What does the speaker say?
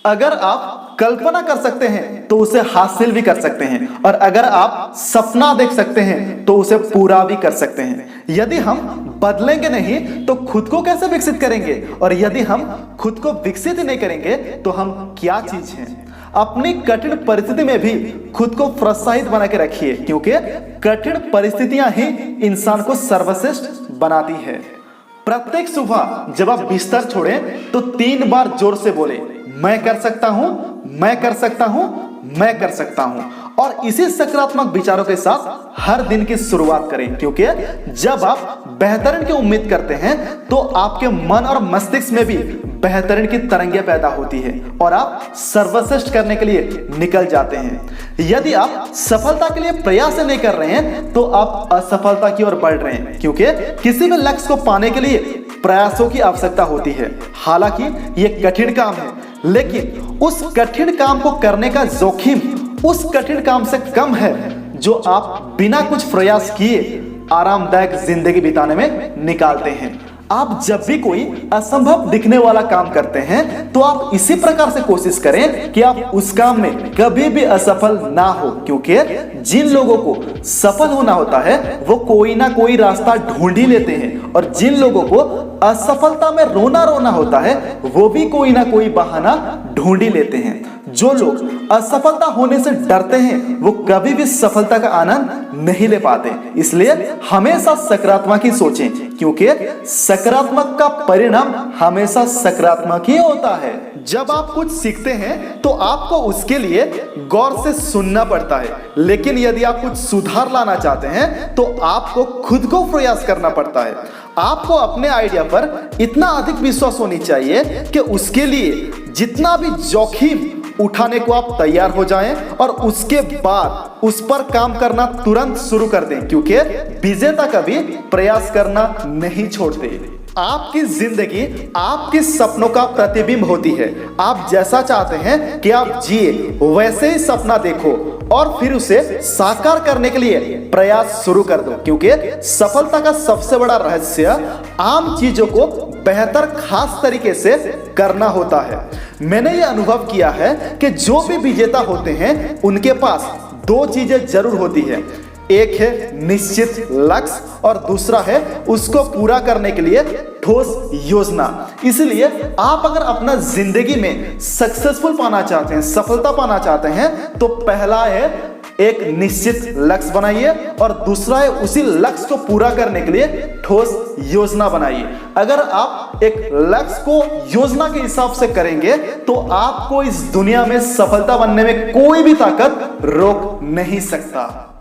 अगर आप कल्पना कर सकते हैं तो उसे हासिल भी कर सकते हैं, और अगर आप सपना देख सकते हैं तो उसे पूरा भी कर सकते हैं। यदि हम बदलेंगे नहीं तो खुद को कैसे विकसित करेंगे, और यदि हम खुद को विकसित नहीं करेंगे तो हम क्या चीज हैं। अपनी कठिन परिस्थिति में भी खुद को प्रोत्साहित बना के रखिए, क्योंकि कठिन परिस्थितियां ही इंसान को सर्वश्रेष्ठ बनाती है। प्रत्येक सुबह जब आप बिस्तर छोड़ें तो 3 बार जोर से बोले, मैं कर सकता हूं, मैं कर सकता हूं, मैं कर सकता हूं, और इसी सकारात्मक विचारों के साथ हर दिन की शुरुआत करें, क्योंकि जब आप बेहतरीन की उम्मीद करते हैं तो आपके मन और मस्तिष्क में भी बेहतरीन की तरंगें पैदा होती है और आप सर्वश्रेष्ठ करने के लिए निकल जाते हैं। यदि आप सफलता के लिए प्रयास नहीं कर रहे हैं तो आप असफलता की ओर बढ़ रहे हैं, क्योंकि किसी भी लक्ष्य को पाने के लिए प्रयासों की आवश्यकता होती है। हालांकि यह कठिन काम है, लेकिन उस कठिन काम को करने का जोखिम उस कठिन काम से कम है जो आप बिना कुछ प्रयास किए आरामदायक जिंदगी बिताने में निकालते हैं। आप जब भी कोई असंभव दिखने वाला काम करते हैं तो आप इसी प्रकार से कोशिश करें कि आप उस काम में कभी भी असफल ना हो, क्योंकि जिन लोगों को सफल होना होता है वो कोई ना कोई रास्ता ढूंढ ही लेते हैं, और जिन लोगों को असफलता में रोना रोना होता है वो भी कोई ना कोई बहाना ढूंढ ही लेते हैं। जो लोग असफलता होने से डरते हैं वो कभी भी सफलता का आनंद नहीं ले पाते। इसलिए हमेशा सकारात्मक ही सोचें, क्योंकि सकारात्मक का परिणाम हमेशा सकारात्मक ही होता है। जब आप कुछ सीखते हैं तो आपको उसके लिए गौर से सुनना पड़ता है, लेकिन यदि आप कुछ सुधार लाना चाहते हैं तो आपको खुद को प्रयास करना पड़ता है। आपको अपने आइडिया पर इतना अधिक विश्वास होनी चाहिए कि उसके लिए जितना भी जोखिम उठाने को आप तैयार हो जाएं, और उसके बाद उस पर काम करना तुरंत शुरू कर दें, क्योंकि विजेता कभी प्रयास करना नहीं छोड़ते। आपकी जिंदगी आपके सपनों का प्रतिबिंब होती है। आप जैसा चाहते हैं कि आप जिए वैसे ही सपना देखो और फिर उसे साकार करने के लिए प्रयास शुरू कर दो, क्योंकि सफलता का सबसे बड़ा रहस्य आम चीजों को बेहतर खास तरीके से करना होता है। मैंने ये अनुभव किया है कि जो भी विजेता होते हैं उनके पास 2 चीजें जरूर होती है। एक है निश्चित लक्ष्य और दूसरा है उसको पूरा करने के लिए ठोस योजना। इसलिए आप अगर अपना जिंदगी में सक्सेसफुल पाना चाहते हैं, सफलता पाना चाहते हैं, तो पहला है एक निश्चित लक्ष्य बनाइए और दूसरा है उसी लक्ष्य को पूरा करने के लिए ठोस योजना बनाइए। अगर आप एक लक्ष्य को योजना के हिसाब से करेंगे तो आपको इस दुनिया में सफलता बनने में कोई भी ताकत रोक नहीं सकता।